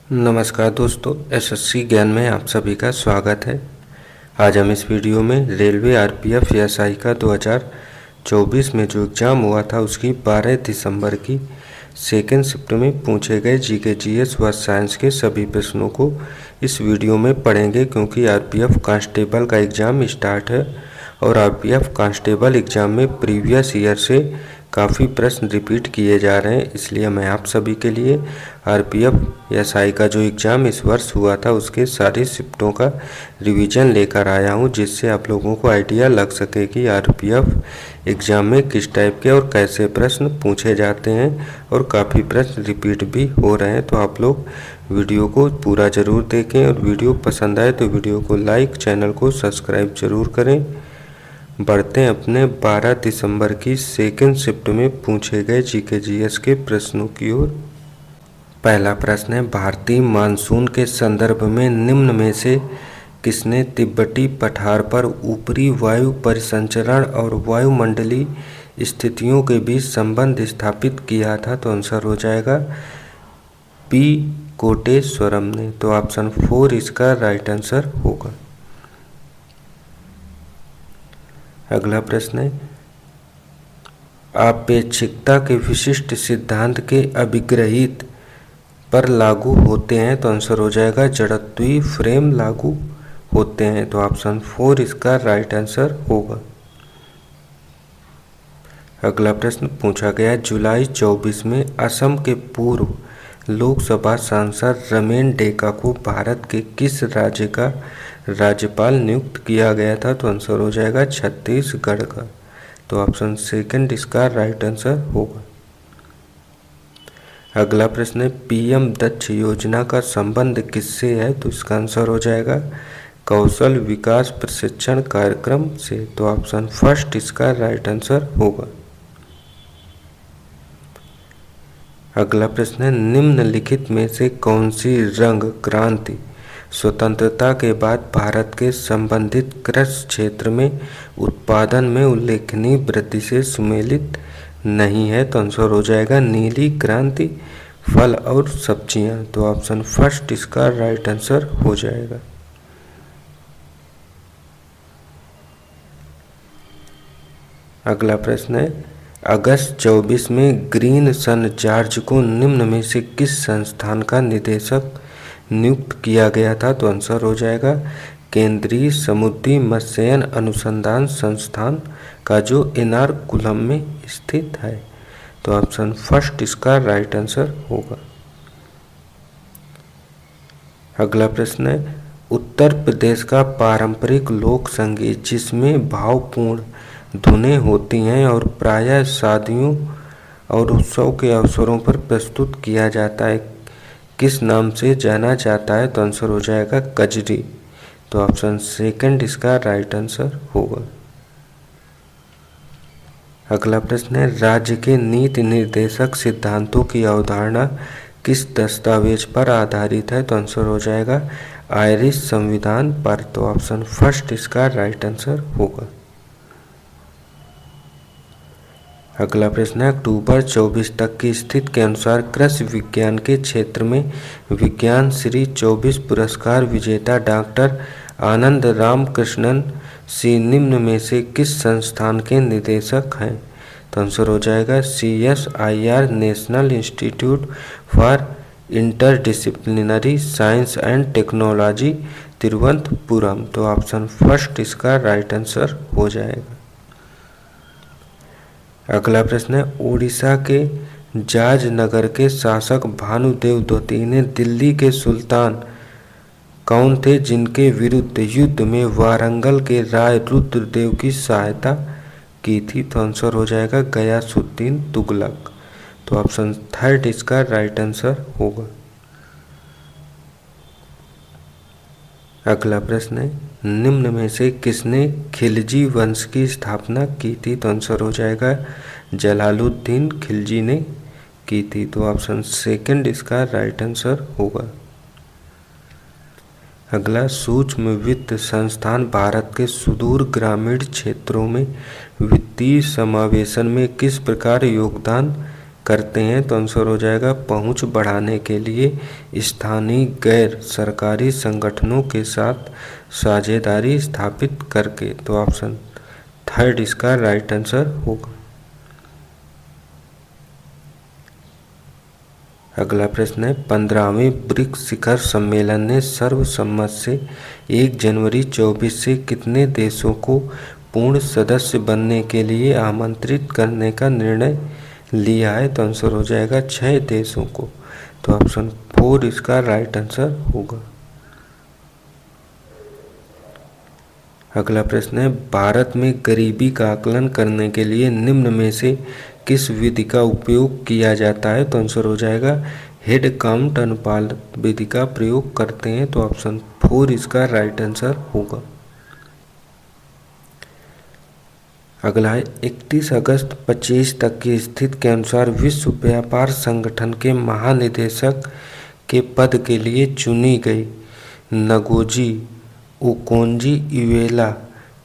नमस्कार दोस्तों, एसएससी ज्ञान में आप सभी का स्वागत है। आज हम इस वीडियो में रेलवे आरपीएफ एसआई का 2024 में जो एग्ज़ाम हुआ था उसकी 12 दिसंबर की सेकेंड शिफ्ट में पूछे गए जीके जीएस व साइंस के सभी प्रश्नों को इस वीडियो में पढ़ेंगे, क्योंकि आरपीएफ कांस्टेबल का एग्ज़ाम स्टार्ट है और आरपीएफ कांस्टेबल एग्ज़ाम में प्रीवियस ईयर से काफ़ी प्रश्न रिपीट किए जा रहे हैं। इसलिए मैं आप सभी के लिए आरपीएफ एसआई का जो एग्ज़ाम इस वर्ष हुआ था उसके सारी शिफ्टों का रिवीजन लेकर आया हूं, जिससे आप लोगों को आइडिया लग सके कि आरपीएफ एग्ज़ाम में किस टाइप के और कैसे प्रश्न पूछे जाते हैं। और काफ़ी प्रश्न रिपीट भी हो रहे हैं, तो आप लोग वीडियो को पूरा ज़रूर देखें और वीडियो पसंद आए तो वीडियो को लाइक, चैनल को सब्सक्राइब ज़रूर करें। बढ़ते हैं अपने 12 दिसंबर की सेकेंड शिफ्ट में पूछे गए जीके जीएस के प्रश्नों की ओर। पहला प्रश्न है, भारतीय मानसून के संदर्भ में निम्न में से किसने तिब्बती पठार पर ऊपरी वायु परिसंचरण और वायुमंडलीय स्थितियों के बीच संबंध स्थापित किया था? तो आंसर हो जाएगा पी कोटेश्वरम ने। तो ऑप्शन 4 इसका राइट आंसर होगा। अगला प्रश्न है, आपेक्षिकता के विशिष्ट सिद्धांत के अभिग्रहित पर लागू होते हैं? तो आंसर हो जाएगा जड़त्वीय फ्रेम लागू होते हैं। तो ऑप्शन 4 इसका राइट आंसर होगा। अगला प्रश्न पूछा गया, जुलाई 24 में असम के पूर्व लोकसभा सांसद रमेन डेका को भारत के किस राज्य का राज्यपाल नियुक्त किया गया था? तो आंसर हो जाएगा छत्तीसगढ़ का। तो ऑप्शन 2 इसका राइट आंसर होगा। अगला प्रश्न है, पीएम दक्ष योजना का संबंध किससे है? तो इसका आंसर हो जाएगा कौशल विकास प्रशिक्षण कार्यक्रम से। तो ऑप्शन 1 इसका राइट आंसर होगा। अगला प्रश्न है, निम्नलिखित में से कौन सी रंग क्रांति स्वतंत्रता के बाद भारत के संबंधित कृषि क्षेत्र में उत्पादन में उल्लेखनीय वृद्धि से सुमेलित नहीं है? तो आंसर हो जाएगा नीली क्रांति, फल और सब्जियां। तो ऑप्शन 1 इसका राइट आंसर हो जाएगा। अगला प्रश्न है, अगस्त 24 में ग्रीन सन जॉर्ज को निम्न में से किस संस्थान का निदेशक नियुक्त किया गया था? तो आंसर हो जाएगा केंद्रीय समुद्री मत्स्यन अनुसंधान संस्थान का, जो एर्नाकुलम में स्थित है। तो ऑप्शन 1 इसका राइट आंसर होगा। अगला प्रश्न है, उत्तर प्रदेश का पारंपरिक लोक संगीत जिसमें भावपूर्ण धुनें होती हैं और प्रायः शादियों और उत्सव के अवसरों पर प्रस्तुत किया जाता है, किस नाम से जाना जाता है? तो आंसर हो जाएगा कजरी। तो ऑप्शन 2 इसका राइट आंसर होगा। अगला प्रश्न है, राज्य के नीति निर्देशक सिद्धांतों की अवधारणा किस दस्तावेज पर आधारित है? तो आंसर हो जाएगा आयरिश संविधान पर। तो ऑप्शन 1 इसका राइट आंसर होगा। अगला प्रश्न है, अक्टूबर 24 तक की स्थिति के अनुसार कृषि विज्ञान के क्षेत्र में विज्ञान श्री 24 पुरस्कार विजेता डॉक्टर आनंद राम कृष्णन सी निम्न में से किस संस्थान के निदेशक हैं? तो आंसर हो जाएगा CSIR national institute for interdisciplinary science and technology Thiruvananthapuram. तो ऑप्शन 1 इसका राइट आंसर हो जाएगा। अगला प्रश्न है, उड़ीसा के जाज नगर के शासक भानुदेव द्वितीय ने दिल्ली के सुल्तान कौन थे जिनके विरुद्ध युद्ध में वारंगल के राय रुद्रदेव की सहायता की थी? तो आंसर हो जाएगा गयासुद्दीन तुगलक। तो ऑप्शन 3 इसका राइट आंसर होगा। अगला प्रश्न है, निम्न में से किसने खिलजी वंश की स्थापना की थी? तो आंसर हो जाएगा जलालुद्दीन खिलजी ने की थी। तो ऑप्शन 2 इसका राइट आंसर होगा। अगला, सूक्ष्म वित्त संस्थान भारत के सुदूर ग्रामीण क्षेत्रों में वित्तीय समावेशन में किस प्रकार योगदान करते हैं तो आंसर हो जाएगा पहुंच बढ़ाने के लिए स्थानीय गैर सरकारी संगठनों के साथ साझेदारी स्थापित करके। तो ऑप्शन थर्ड इसका राइट आंसर होगा। अगला प्रश्न है 15वें ब्रिक्स शिखर सम्मेलन ने सर्वसम्मत से 1 जनवरी 24 से कितने देशों को पूर्ण सदस्य बनने के लिए आमंत्रित करने का निर्णय लिया है? तो आंसर हो जाएगा 6 देशों को। तो ऑप्शन 4 इसका राइट आंसर होगा। अगला प्रश्न है भारत में गरीबी का आकलन करने के लिए निम्न में से किस विधि का उपयोग किया जाता है? तो आंसर हो जाएगा हेड काउंट अनुपात विधि का प्रयोग करते हैं। तो ऑप्शन 4 इसका राइट आंसर होगा। अगला है 31 अगस्त 25 तक की स्थिति के अनुसार विश्व व्यापार संगठन के महानिदेशक के पद के लिए चुनी गई नगोजी ओकोंजी-इवेला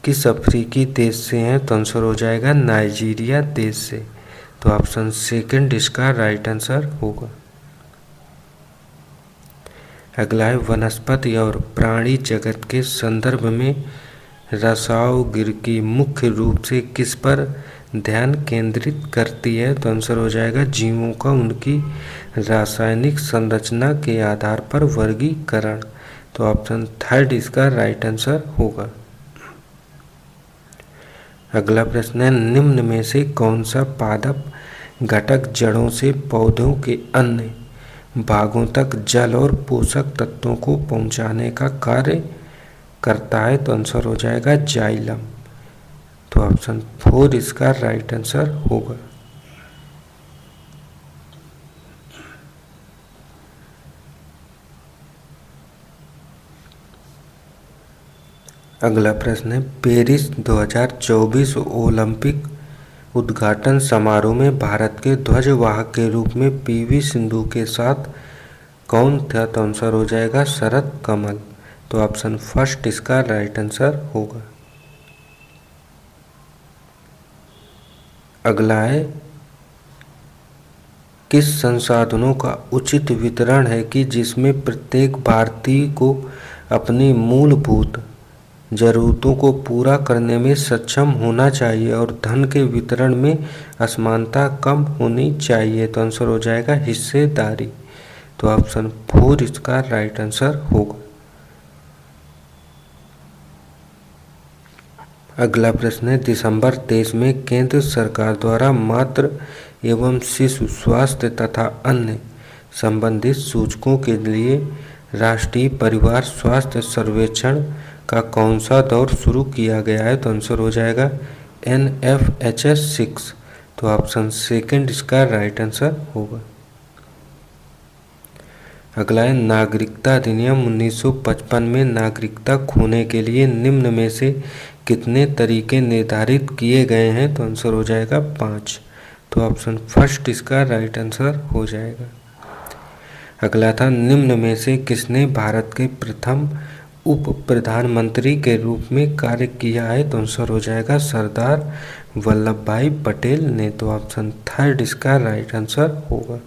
किस अफ्रीकी देश से हैं? तो आंसर हो जाएगा नाइजीरिया देश से। तो ऑप्शन सेकंड इसका राइट आंसर होगा। अगला है वनस्पति और प्राणी जगत के संदर्भ में रसायनगिरी मुख्य रूप से किस पर ध्यान केंद्रित करती है? तो आंसर हो जाएगा जीवों का उनकी रासायनिक संरचना के आधार पर वर्गीकरण। तो ऑप्शन थर्ड इसका राइट आंसर होगा। अगला प्रश्न है निम्न में से कौन सा पादप घटक जड़ों से पौधों के अन्य भागों तक जल और पोषक तत्वों को पहुंचाने का कार्य करता है? तो आंसर हो जाएगा जाइलम। तो ऑप्शन 4 इसका राइट आंसर होगा। अगला प्रश्न है पेरिस 2024 ओलंपिक उद्घाटन समारोह में भारत के ध्वजवाहक के रूप में पीवी सिंधु के साथ कौन था? तो आंसर हो जाएगा शरद कमल। तो ऑप्शन फर्स्ट इसका राइट आंसर होगा। अगला है किस संसाधनों का उचित वितरण है कि जिसमें प्रत्येक भारतीय को अपनी मूलभूत जरूरतों को पूरा करने में सक्षम होना चाहिए और धन के वितरण में असमानता कम होनी चाहिए? तो आंसर हो जाएगा हिस्सेदारी। तो ऑप्शन 4 इसका राइट आंसर होगा। अगला प्रश्न है दिसंबर 23 में केंद्र सरकार द्वारा मातृ एवं शिशु स्वास्थ्य तथा अन्य संबंधित सूचकों के लिए राष्ट्रीय परिवार स्वास्थ्य सर्वेक्षण का कौन सा दौर शुरू किया गया है? तो आंसर हो जाएगा NFHS 6। तो ऑप्शन सेकंड इसका राइट आंसर होगा। अगला है नागरिकता अधिनियम 1955 में नागरिकता खोने के लिए निम्न में से कितने तरीके निर्धारित किए गए हैं? तो आंसर हो जाएगा 5। तो ऑप्शन फर्स्ट इसका राइट आंसर हो जाएगा। अगला था निम्न में से किसने भारत के प्रथम उप प्रधानमंत्री के रूप में कार्य किया है? तो आंसर हो जाएगा सरदार वल्लभ भाई पटेल ने। तो ऑप्शन थर्ड इसका राइट आंसर होगा।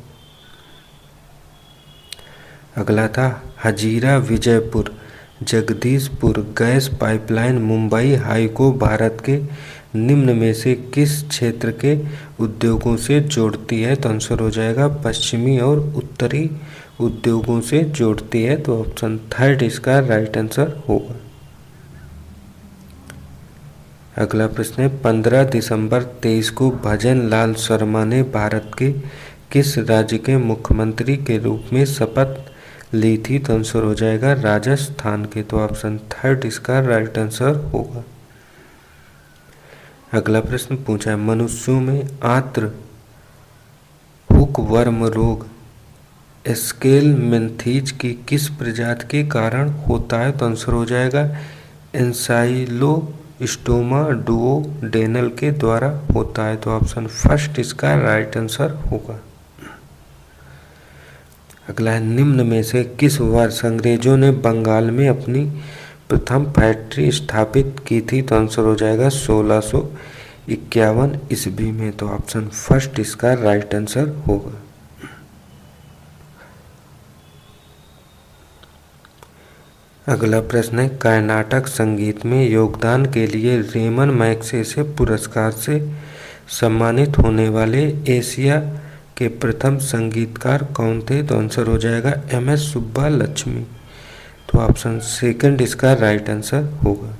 अगला था Hazira Vijaypur Jagdishpur gas pipeline Mumbai high को भारत के निम्न में से किस क्षेत्र के उद्योगों से जोड़ती है? तो आंसर हो जाएगा पश्चिमी और उत्तरी उद्योगों से जोड़ती है। तो ऑप्शन थर्ड इसका राइट आंसर होगा। अगला प्रश्न है 15 दिसंबर 23 को भजन लाल शर्मा ने भारत के किस राज्य के मुख्यमंत्री के रूप में शपथ ली थी? तो आंसर हो जाएगा राजस्थान के। तो ऑप्शन थर्ड इसका राइट आंसर होगा। अगला प्रश्न पूछा है मनुष्यों में आंत्र हुकवर्म रोग स्केलमेंथीज की किस प्रजाति के कारण होता है? तो आंसर हो जाएगा एंसाइलोस्टोमा डुओडेनल के द्वारा होता है। तो ऑप्शन फर्स्ट इसका राइट आंसर होगा। अगला है निम्न में से किस वर्ष अंग्रेजों ने बंगाल में अपनी प्रथम फैक्ट्री स्थापित की थी? तो आंसर हो जाएगा 1601 1951 ईस्वी में। तो ऑप्शन फर्स्ट इसका राइट आंसर होगा। अगला प्रश्न है, कर्नाटक संगीत में योगदान के लिए रेमन मैग्सेसे पुरस्कार से सम्मानित होने वाले एशिया के प्रथम संगीतकार कौन थे? तो आंसर हो जाएगा MS सुब्बालक्ष्मी। तो ऑप्शन सेकंड इसका राइट आंसर होगा।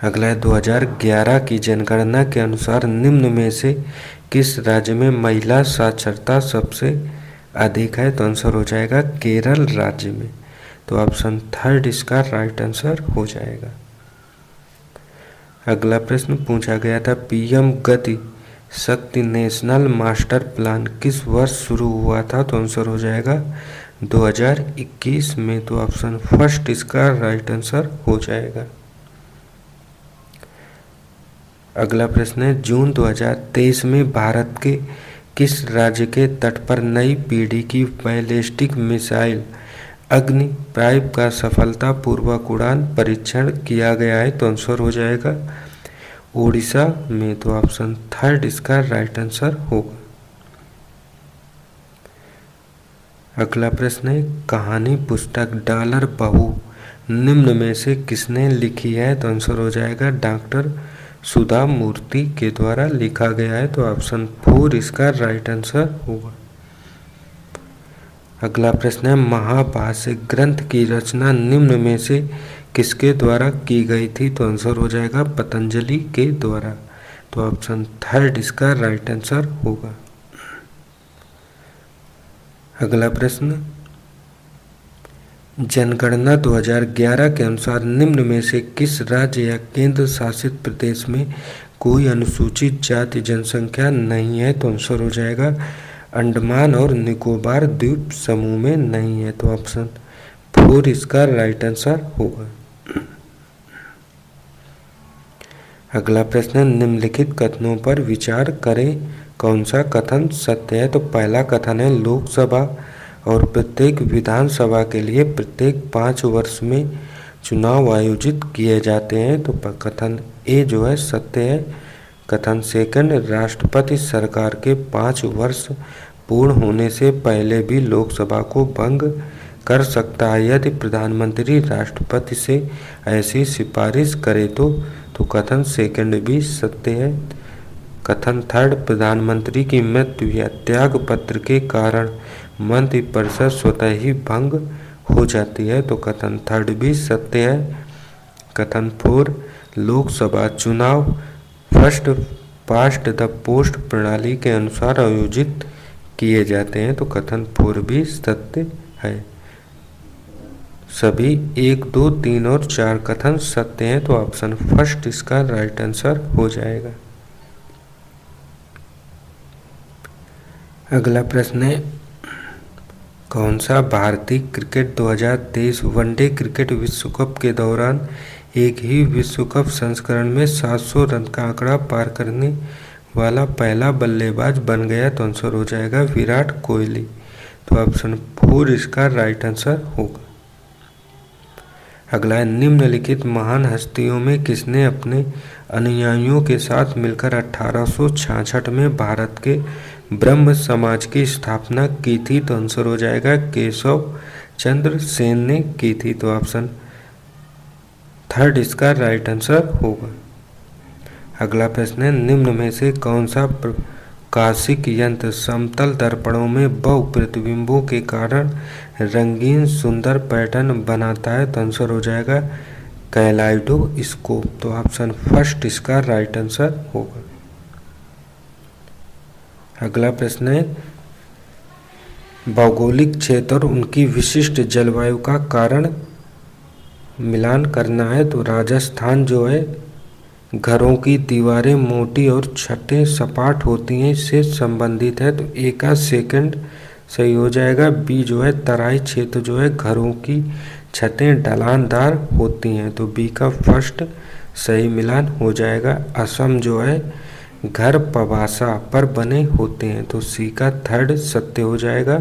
अगला है, 2011 की जनगणना के अनुसार निम्न में से किस राज्य में महिला साक्षरता सबसे अधिक है? तो आंसर हो जाएगा केरल राज्य में। तो ऑप्शन थर्ड इसका राइट आंसर हो जाएगा। अगला प्रश्न पूछा गया था, PM गति शक्ति नेशनल मास्टर प्लान किस वर्ष शुरू हुआ था? तो आंसर हो जाएगा 2021 में। तो ऑप्शन फर्स्ट इसका राइट आंसर हो जाएगा। अगला प्रश्न है, जून 2023 में भारत के किस राज्य के तट पर नई पीढ़ी की बैलिस्टिक मिसाइल अग्नि 5 का सफलतापूर्वक उड़ान परीक्षण किया गया है? तो आंसर हो जाएगा ओडिशा में। तो ऑप्शन थर्ड इसका राइट आंसर होगा। अगला प्रश्न है, कहानी पुस्तक डॉलर बहू निम्न में से किसने लिखी है? तो आंसर हो जाएगा डॉक्टर सुधा मूर्ति के द्वारा लिखा गया है। तो ऑप्शन 4 इसका राइट आंसर होगा। अगला प्रश्न है, महाभाष्य ग्रंथ की रचना निम्न में से किसके द्वारा की गई थी? तो आंसर हो जाएगा पतंजलि के द्वारा। तो ऑप्शन थर्ड इसका राइट आंसर होगा। अगला प्रश्न, जनगणना 2011 के अनुसार निम्न में से किस राज्य या केंद्र शासित प्रदेश में कोई अनुसूचित जाति जनसंख्या नहीं है? तो आंसर हो जाएगा अंडमान और निकोबार द्वीप समूह में नहीं है। तो ऑप्शन 4 इसका राइट आंसर होगा। अगला प्रश्न, निम्नलिखित कथनों पर विचार करें, कौन सा कथन सत्य है? तो पहला कथन है, लोकसभा और प्रत्येक विधानसभा के लिए प्रत्येक 5 वर्ष में चुनाव आयोजित किए जाते हैं। तो कथन ए जो है सत्य है। कथन सेकंड, राष्ट्रपति सरकार के 5 वर्ष पूर्ण होने से पहले भी लोकसभा को भंग कर सकता है यदि प्रधानमंत्री राष्ट्रपति से ऐसी सिफारिश करे तो कथन सेकंड भी सत्य है। कथन थर्ड, प्रधानमंत्री की मृत्यु या त्याग पत्र के कारण मंत्रिपरिषद स्वतः ही भंग हो जाती है। तो कथन थर्ड भी सत्य है। कथन 4, लोकसभा चुनाव फर्स्ट पास्ट द पोस्ट प्रणाली के अनुसार आयोजित किए जाते हैं। तो कथन 4 भी सत्य है। सभी 1, 2, 3 और 4 कथन सत्य हैं। तो ऑप्शन फर्स्ट इसका राइट आंसर हो जाएगा। अगला प्रश्न है, कौन सा भारतीय क्रिकेट 2023 वनडे क्रिकेट विश्व कप के दौरान एक ही विश्व कप संस्करण में 700 रन का आंकड़ा पार करने वाला पहला बल्लेबाज बन गया? तो आंसर हो जाएगा विराट कोहली। तो ऑप्शन 4 इसका राइट आंसर होगा। अगला है, निम्नलिखित महान हस्तियों में किसने अपने अनुयायियों के साथ मिलकर 1866 में भारत के ब्रह्म समाज की स्थापना की थी? तो आंसर हो जाएगा केशव चंद्र सेन ने की थी। तो ऑप्शन थर्ड इसका राइट आंसर होगा। अगला प्रश्न है, निम्न में से कौन सा प्रकाशिक यंत्र समतल दर्पणों में बहु प्रतिबिंबों के कारण रंगीन सुंदर पैटर्न बनाता है? तो आंसर हो जाएगा कैलाइडोस्कोप। तो ऑप्शन फर्स्ट इसका राइट आंसर होगा। अगला प्रश्न है, भौगोलिक क्षेत्र और उनकी विशिष्ट जलवायु का कारण मिलान करना है। तो राजस्थान जो है घरों की दीवारें मोटी और छतें सपाट होती हैं, इससे संबंधित है। तो ए का सेकंड सही हो जाएगा। बी जो है तराई क्षेत्र जो है घरों की छतें ढलानदार होती हैं। तो बी का फर्स्ट सही मिलान हो जाएगा। असम जो है घर पवासा पर बने होते हैं। तो सी का थर्ड सत्य हो जाएगा।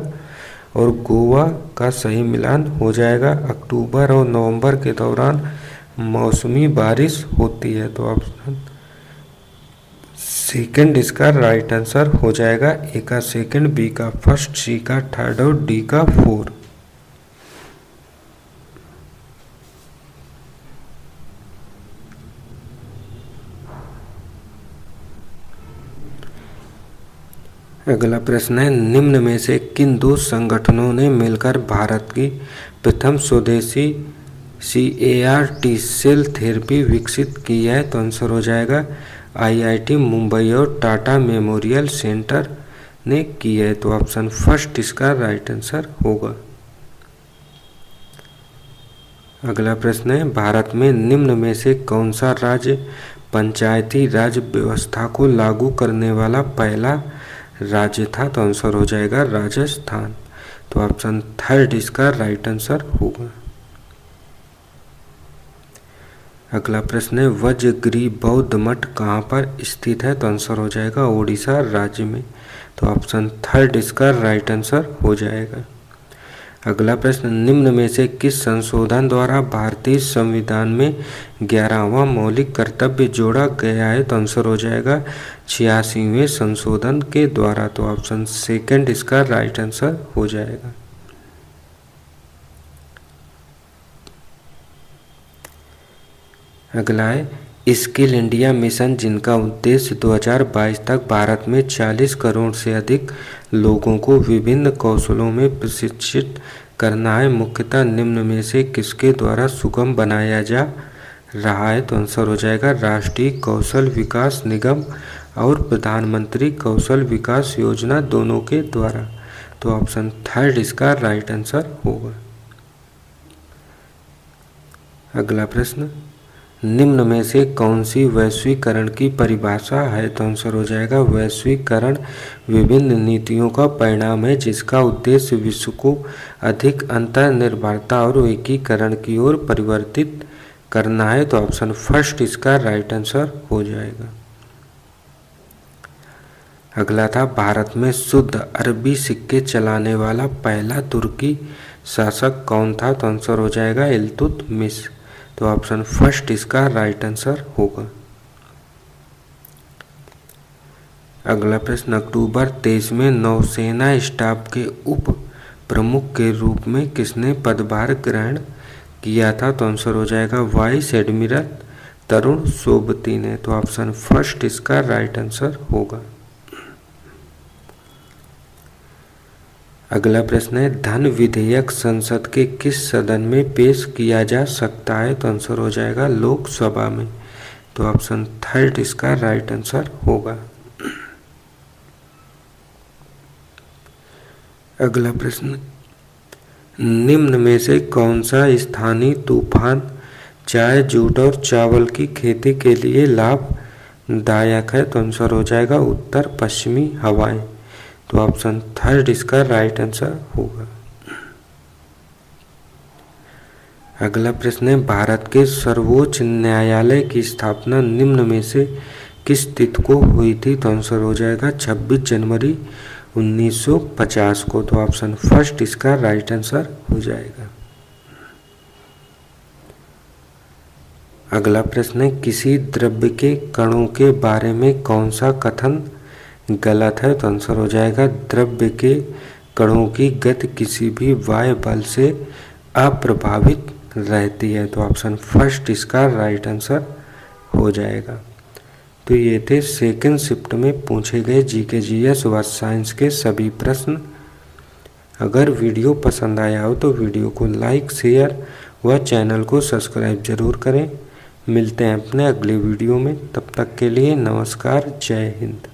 और गोवा का सही मिलान हो जाएगा। अक्टूबर और नवंबर के दौरान मौसमी बारिश होती है। तो ऑप्शन सेकंड इसका राइट आंसर हो जाएगा। ए का सेकंड, बी का फर्स्ट, सी का थर्ड और डी का फोर्थ। अगला प्रश्न है, निम्न में से किन दो संगठनों ने मिलकर भारत की प्रथम स्वदेशी CAR-T सेल थेरेपी विकसित की है? तो आंसर हो जाएगा IIT मुंबई और टाटा मेमोरियल सेंटर ने की है। तो ऑप्शन फर्स्ट इसका राइट आंसर होगा। अगला प्रश्न है, भारत में निम्न में से कौन सा राज्य पंचायती राज व्यवस्था को लागू करने वाला पहला राज्य था? तो आंसर हो जाएगा राजस्थान। तो ऑप्शन थर्ड इसका राइट आंसर होगा। अगला प्रश्न है, वज्रगिरी बौद्ध मठ कहाँ पर स्थित है? तो आंसर हो जाएगा ओडिशा राज्य में। तो ऑप्शन थर्ड इसका राइट आंसर हो जाएगा। अगला प्रश्न, निम्न में से किस संशोधन द्वारा भारतीय संविधान में 11वां मौलिक कर्तव्य जोड़ा गया है? तो आंसर हो जाएगा 86वें संशोधन के द्वारा। तो ऑप्शन सेकंड इसका राइट आंसर हो जाएगा। अगला है, स्किल इंडिया मिशन जिनका उद्देश्य 2022 तक भारत में 40 करोड़ से अधिक लोगों को विभिन्न कौशलों में प्रशिक्षित करना है, मुख्यतः निम्न में से किसके द्वारा सुगम बनाया जा रहा है? तो आंसर हो जाएगा राष्ट्रीय कौशल विकास निगम और प्रधानमंत्री कौशल विकास योजना दोनों के द्वारा। तो ऑप्शन थर्ड इसका राइट आंसर होगा। अगला प्रश्न, निम्न में से कौन सी वैश्वीकरण की परिभाषा है? तो आंसर हो जाएगा वैश्वीकरण विभिन्न नीतियों का परिणाम है जिसका उद्देश्य विश्व को अधिक अंतर्निर्भरता और एकीकरण की ओर परिवर्तित करना है। तो ऑप्शन फर्स्ट इसका राइट आंसर हो जाएगा। अगला था, भारत में शुद्ध अरबी सिक्के चलाने वाला पहला तुर्की शासक कौन था? तो आंसर हो जाएगा इल्तुतमिश। तो ऑप्शन फर्स्ट इसका राइट आंसर होगा। अगला प्रश्न, अक्टूबर 23 में नौसेना स्टाफ के उप प्रमुख के रूप में किसने पदभार ग्रहण किया था? तो आंसर हो जाएगा वाइस एडमिरल तरुण सोबती ने। तो ऑप्शन फर्स्ट इसका राइट आंसर होगा। अगला प्रश्न है, धन विधेयक संसद के किस सदन में पेश किया जा सकता है? तो आंसर हो जाएगा लोकसभा में। तो ऑप्शन थर्ड इसका राइट आंसर होगा। अगला प्रश्न, निम्न में से कौन सा स्थानीय तूफान चाय, जूट और चावल की खेती के लिए लाभदायक है? तो आंसर हो जाएगा उत्तर पश्चिमी हवाएं। तो ऑप्शन थर्ड इसका राइट आंसर होगा। अगला प्रश्न है, भारत के सर्वोच्च न्यायालय की स्थापना निम्न में से किस तिथि को हुई थी? तो आंसर हो जाएगा 26 जनवरी 1950 को। तो ऑप्शन फर्स्ट इसका राइट आंसर हो जाएगा। अगला प्रश्न है, किसी द्रव्य के कणों के बारे में कौन सा कथन गलत है? तो आंसर हो जाएगा द्रव्य के कणों की गति किसी भी बाह्य बल से अप्रभावित रहती है। तो ऑप्शन फर्स्ट इसका राइट आंसर हो जाएगा। तो ये थे सेकंड शिफ्ट में पूछे गए जीके जीएस व साइंस के सभी प्रश्न। अगर वीडियो पसंद आया हो तो वीडियो को लाइक, शेयर व चैनल को सब्सक्राइब जरूर करें। मिलते हैं अपने अगले वीडियो में, तब तक के लिए नमस्कार, जय हिंद।